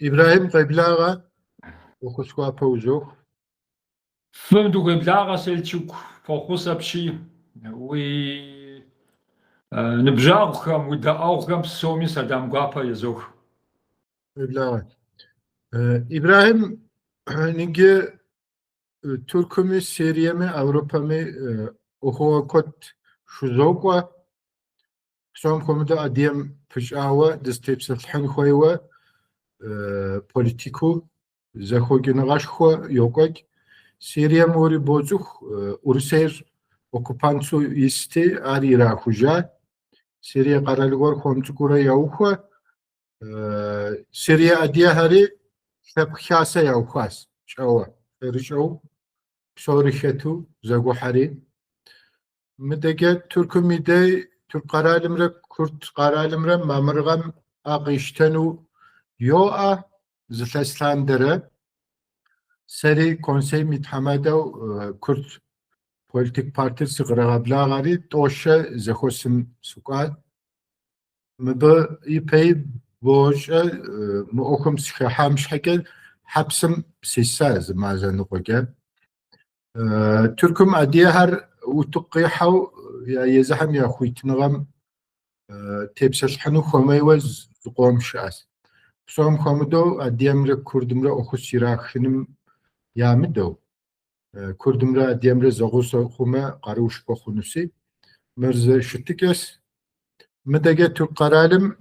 İbrahim Qeblağa oxusqa pawzox. Fım du Qeblağa Selçuk foxusapşi wi nıbjağuxem wi da'ağuxem psomi Sadam guapa yezox. Qeblağa. İbrahim ningi Türk'ümü, Suriye'mi, Avrupa'mı oxuakot şuzoqwa psom komuda adiyem fışawa distepselhan xoywa politiku zaxoginğaşxwa yoqak Suriye mori bozux Urseyr okupantsu isti ari raxuja Suriye qaralgor xomçukura yauxwa Suriye adiye hari xepxase yauxas çawa erişaw psorixetu zaguhari Midege Türkümide Türk qaralımra Kürt qaralımra mamırğam aqiştenu yoa zileslandere seri konsey mithamada Kürt politik partisi qırağablağari toşa zexosim suqat mıbı ipey boşa mu okum sıxam şhakel hapsım sissa zmazanı qoga Türküm adiye her utuqihaw ya yezaham ya xuytnığam tepselhanu xomaywa zqomşas psom xomudo adiyemre kurdumra oxusiraxıным yamıdo kurdumra adiyemre zoğus xuma qaruşpa xunusi mirze şuttikes midege Türk qaralım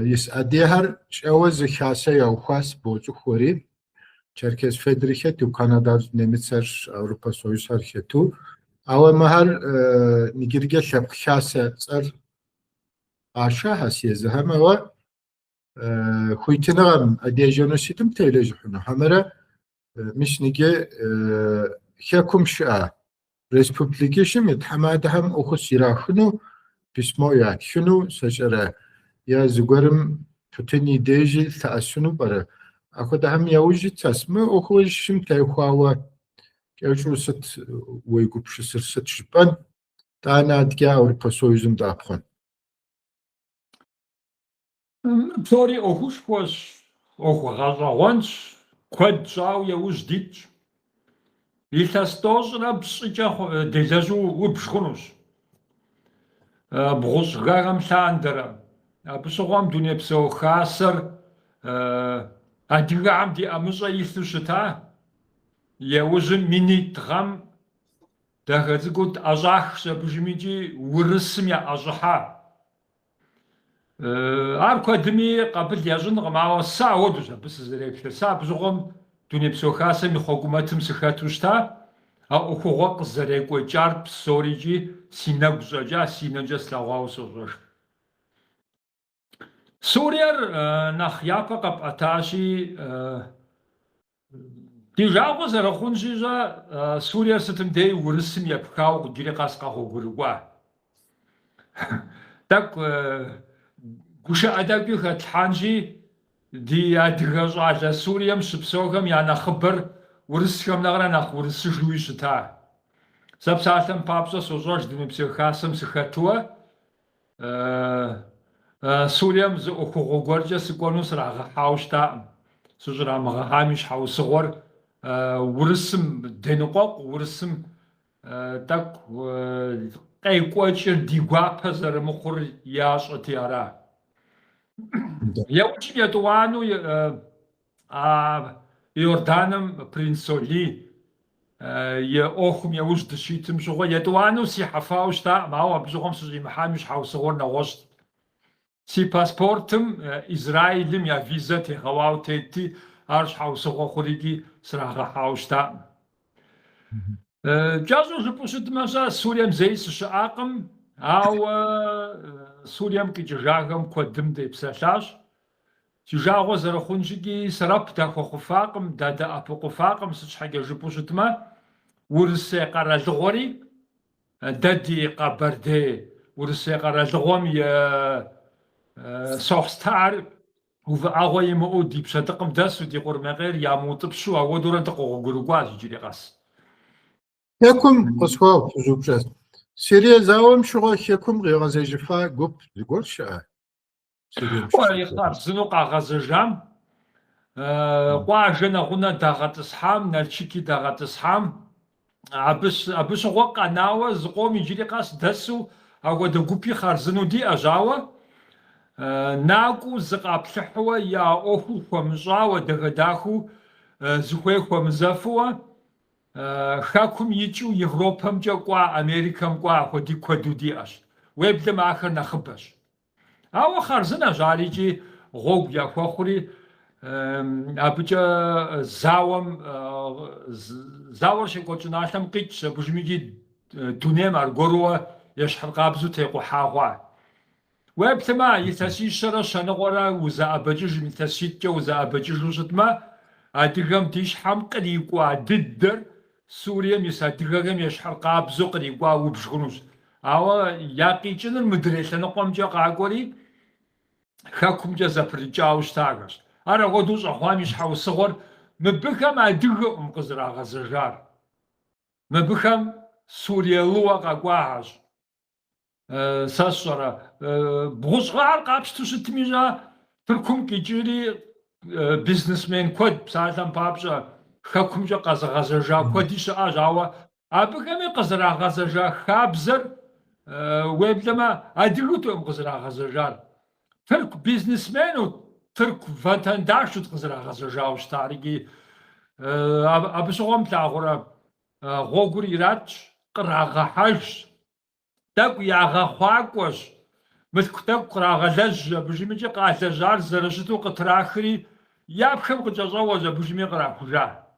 yis adiye her çawa zixase yauxas bozu xori Çerkez Fedrixetu, Kanada, Nemitser, Avrupa Soyuz Hariketu. Ama mahar nigirge şapkşase tsar aşağı hasiyezi hem ama huytinağam adiye jenosidim telejihunu. Hamara misnige hekum şa Respubliki şimit hamada hem oxus yirahunu pismo ya şunu seçere ya zügarım tuteni deji taasunu bara Ako da hem yavuji tasmı oxuj şim tayxawa Gerçusat uygupşı sırsat şipan tane adge Avrupa Soyuzum da apxon. Psori oxuşkos oxuğazağons kued şaw yavuj dit. İltastozra psıca delezu ubşxunus. Bğusgaram sandera. Apsıgam dunepso xasır Adigam di amışa ilthu şıta yavuzun minitğam dağızgut azah sabjimici vurısım ya azha arkadmi qabil yazın qama saodu sabs zrekte sabzğum dunepsoxasa mi hukumatım sıxatuşta a oxuğa qzereko çar psorici sinagzaca sinaca slağausozor Suriyer nach Japan qap atashi Dijağo zaraxunjija Suriyer sıtım dey vurısım yapkaw dire qasqaxu gurgwa Tak guşa adagü xathanji di adgaja Suriyem şıpsoğam yana xıbar vurısım nağra nach vurısı juyu şıta Sapsaltam papsa sozoj dinepsexasım sıxatuwa Suriyem z oxuğogorja sıqonus rahauşta suzramağamiş hausğor vurısım denoqoq vurısım tak qayqoçir diguapa zarımxur yaşıtı ara Yavuç yetuanu Yordanım prinsoli ye oxum yavuç dışitim şoğa yetuanu si hafauşta mawa bzğom suzimhamiş hausğor nagost Si pasportım İsrail'im ya vize tehavat etti. Arş havsıqa xurigi sırağa havşta. Cazo zıpusutmasa Suriyem zeysi şaqım av Suriyem ki cajagım kodim de psaşaş. Cijago zaraxunjigi sarap da xufaqım da apqufaqım sıçhaga zıpusutma. Urse qaralğori dadi qabarde urse qaralğom ya Soxstar uvağoyim o dip şataqım dasu di qurmaqer yamutıp şu avodura da qoğurgaz jiriqas. Hekum qosxo zubjas. Suriye zawam şuğa hekum qiğazejifa gup zgorşa. Oy xar zunu qağazajam къуажэ нэгъунэ дагъэтӏысхьам, Налчыки дагъэтӏысхьам, абы щыгъуэ къэнауэ зы къом иджыри къэс дэсу апхуэдэ гупи хъарзыну диӏэщ, ауэ накӏуэу зыкъаплъыхьууэ я ӏуэхур хуэмыщӏауэ, дахэдахэу зыхуей хуэмызэфууэ хэкум икӏыу Европэмкӏэ кӏуа, Америкэм кӏуа апхуэдиу куэду диӏэщ. Уеблэмэ ахэр нэхъыбэщ. Ауэ хъарзынэщ ар икӏи гъуэгу яхуэхъури, абыкӏэ зауэр щекӏуэкӏыналъэм къитщ, абыжым икӏи дунейм аргуэрууэ ещхьыркъабзэу текъухьа хъуа. Уеблэмэ илъэсищэрэ щэныгъуэрэ узэӏэбэкӏыжым, илъэситӏкӏэ узэӏэбэкӏыжу щытмэ, адыгэм ди щхьэм кърикӏуа дыдэр Сурием ис адыгэхэм ещхьыркъабзэу кърикӏуа убж хъунущ. Ауэ я къикӏыныр мыдрей лъэныкъуэмкӏэ къакӏуэри хэкумкӏэ зэпрыкӏауэ щытахэщ. Ар апхуэдэу щӏэхъуам и щхьэусыгъуэр мыбыхэм адыгэӏум къызэрагъэзэжар. Мыбыхэм Суриелууэ къэкӏуагъэщ. Сэ сщӏэрэ, бгъущӏгъэхьэр къапщту щытми щӏа Тыркум къикӏыри бизнесмен куэд псалъэм папщӏэ хэкумкӏэ къэзыгъэзэжа куэди щыӏэщ, ауэ абыхэми къызэрагъэзэжа хабзэр уеблэмэ адыгэу тӏуӏым къызэрагъэзэжар. Тырку бизнесмену, тырку ватандашут къызэрагъэзэжауэ щытар. Абы щыгъуэм плъагъурэ гъуэгур иратщ, кърагъэхьэжщ, тӏэкӏу ягъэхъуакӏуэщ, мылъку тӏэкӏу кърагъэлэжь, абыжымикӏэ къалэжьар зэрыщыту къытрахри япхэм къыкӏэщӏэуэщ, абыжыми кърахужа.